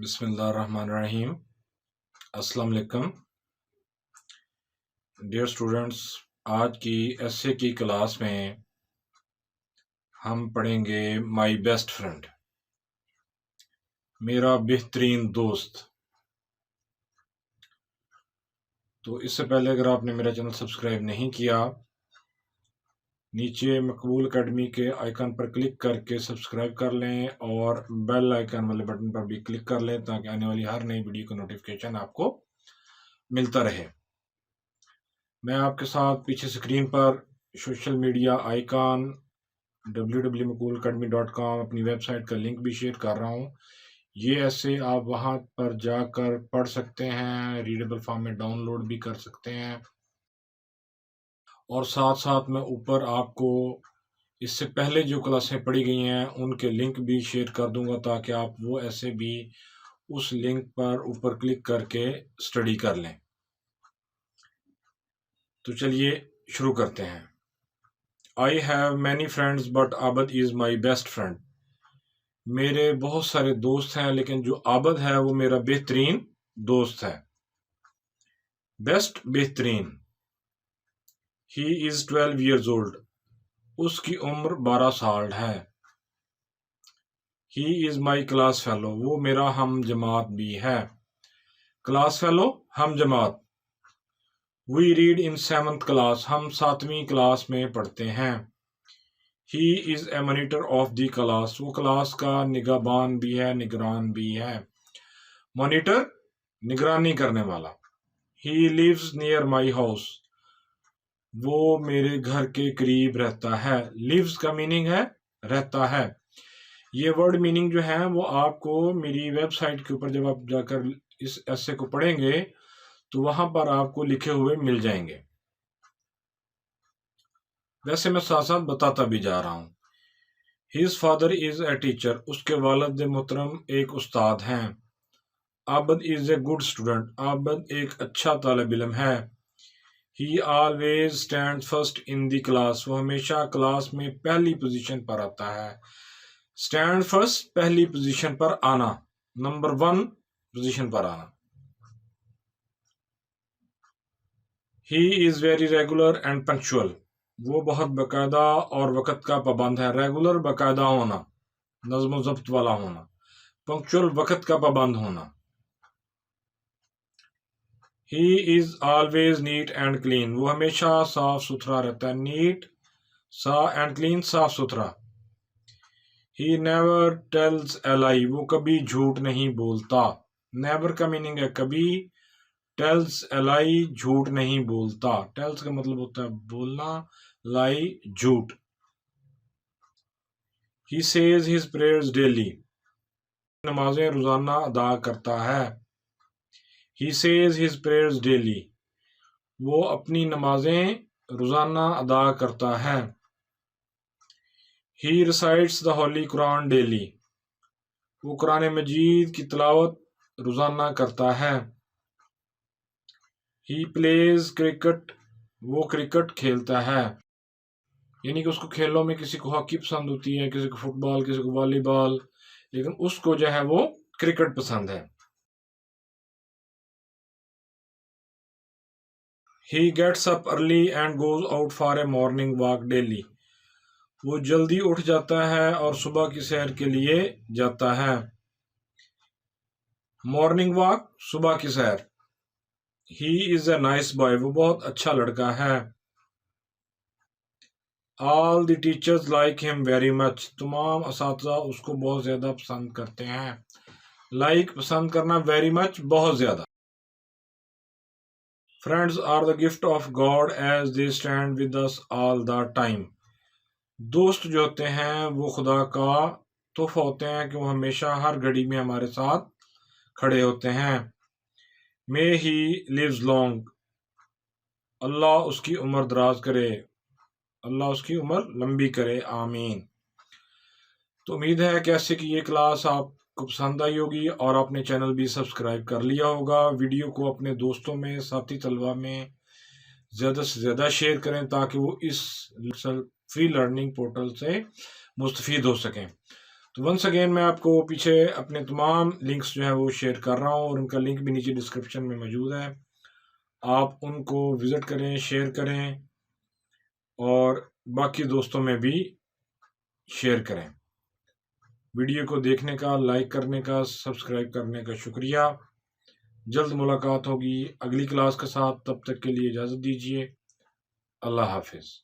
बिस्मिल्लाहिर्रहमानिर्रहीम। अस्सलाम वालेकुम डियर स्टूडेंट्स। आज की एसए की क्लास में हम पढ़ेंगे माय बेस्ट फ्रेंड, मेरा बेहतरीन दोस्त। तो इससे पहले अगर आपने मेरा चैनल सब्सक्राइब नहीं किया, नीचे मकबूल एकेडमी के आइकन पर क्लिक करके सब्सक्राइब कर लें और बेल आइकन वाले बटन पर भी क्लिक कर लें ताकि आने वाली हर नई वीडियो का नोटिफिकेशन आपको मिलता रहे। मैं आपके साथ पीछे स्क्रीन पर सोशल मीडिया आइकन www.makulacademy.com अपनी वेबसाइट का लिंक भी शेयर कर रहा हूँ। ये ऐसे आप वहाँ पर जाकर पढ़ सकते हैं, रीडेबल फॉर्म में डाउनलोड भी कर सकते हैं। और साथ साथ मैं ऊपर आपको इससे पहले जो क्लासें पढ़ी गई हैं उनके लिंक भी शेयर कर दूंगा ताकि आप वो ऐसे भी उस लिंक पर ऊपर क्लिक करके स्टडी कर लें। तो चलिए शुरू करते हैं। I have many friends but Abad is my best friend. मेरे बहुत सारे दोस्त हैं लेकिन जो आबद है वो मेरा बेहतरीन दोस्त है। बेस्ट बेहतरीन। He is 12 years old। उसकी उम्र 12 साल है। He is my class fellow. वो मेरा हम जमात भी है। क्लास फेलो हम जमात। We read in 7th class. हम 7वीं क्लास में पढ़ते हैं। He is a monitor of the class. वो क्लास का निगहबान भी है, निगरान भी है। मॉनिटर निगरानी करने वाला। He lives near my house. वो मेरे घर के करीब रहता है। लिव्स का मीनिंग है रहता है। ये वर्ड मीनिंग जो है वो आपको मेरी वेबसाइट के ऊपर जब आप जाकर इस ऐसे को पढ़ेंगे तो वहां पर आपको लिखे हुए मिल जाएंगे। वैसे मैं साथ साथ बताता भी जा रहा हूँ। His father is a teacher. उसके वालिद मोहतरम एक उस्ताद हैं। आबद इज ए गुड स्टूडेंट। आबद एक अच्छा तालिब इल्म है। ही always stand first in the class. वो हमेशा क्लास में पहली पोजीशन पर आता है। स्टैंड फर्स्ट पहली पोजीशन पर आना, नंबर 1 पोजीशन पर आना। He is very regular and punctual. वो बहुत बाकायदा और वक़्त का पाबंद है। रेगुलर बाकायदा होना, नज़्म ज़ब्त वाला होना। पंक्चुअल वक़्त का पाबंद होना। He is always neat and clean. वो हमेशा साफ सुथरा रहता है। नीट एंड क्लीन, साफ सुथरा। ही नेवर टेल्स ए लाई। वो कभी झूठ नहीं बोलता। नेवर का मीनिंग है कभी, टेल्स ए लाई झूठ नहीं बोलता। टेल्स का मतलब होता है बोलना, लाई झूठ। He says his prayers daily. नमाजें रोजाना अदा करता है। He says his prayers daily. वो अपनी नमाजें रोजाना अदा करता है। He recites the holy Quran daily. वो कुरान मजीद की तिलावत रोजाना करता है। He plays cricket. वो क्रिकेट खेलता है। यानी कि उसको खेलों में किसी को हॉकी पसंद होती है, किसी को फुटबॉल, किसी को वॉलीबॉल, लेकिन उसको जो है वो क्रिकेट पसंद है। He gets up early and goes out for a morning walk daily. वो जल्दी उठ जाता है और सुबह की सैर के लिए जाता है। मॉर्निंग वॉक, सुबह की सैर। He is a nice boy. वो बहुत अच्छा लड़का है। All the teachers like him very much. तमाम असातिज़ा उसको बहुत ज़्यादा पसंद करते हैं। लाइक पसंद करना, वेरी मच बहुत ज़्यादा। Friends are the gift of God as they stand with us all the time. दोस्त जो होते हैं वो खुदा का तोहफा होते हैं कि वो हमेशा हर घड़ी में हमारे साथ खड़े होते हैं। मे ही लिव्स लॉन्ग। अल्लाह उसकी उम्र दराज करे, अल्लाह उसकी उम्र लंबी करे, आमीन। तो उम्मीद है कि ऐसे कि ये क्लास आपको पसंद आई होगी और आपने चैनल भी सब्सक्राइब कर लिया होगा। वीडियो को अपने दोस्तों में, साथी तलबा में ज़्यादा से ज़्यादा शेयर करें ताकि वो इस फ्री लर्निंग पोर्टल से मुस्तफ़ीद हो सकें। تو ونس اگین میں آپ کو پیچھے اپنے تمام لنکس جو ہے وہ شیئر کر رہا ہوں، اور ان کا لنک بھی نیچے ڈسکرپشن میں موجود ہے، آپ ان کو وزٹ کریں، شیئر کریں اور باقی دوستوں میں بھی شیئر کریں۔ ویڈیو کو دیکھنے کا، لائک کرنے کا، سبسکرائب کرنے کا شکریہ۔ جلد ملاقات ہوگی اگلی کلاس کے ساتھ، تب تک کے لیے اجازت دیجیے۔ اللہ حافظ۔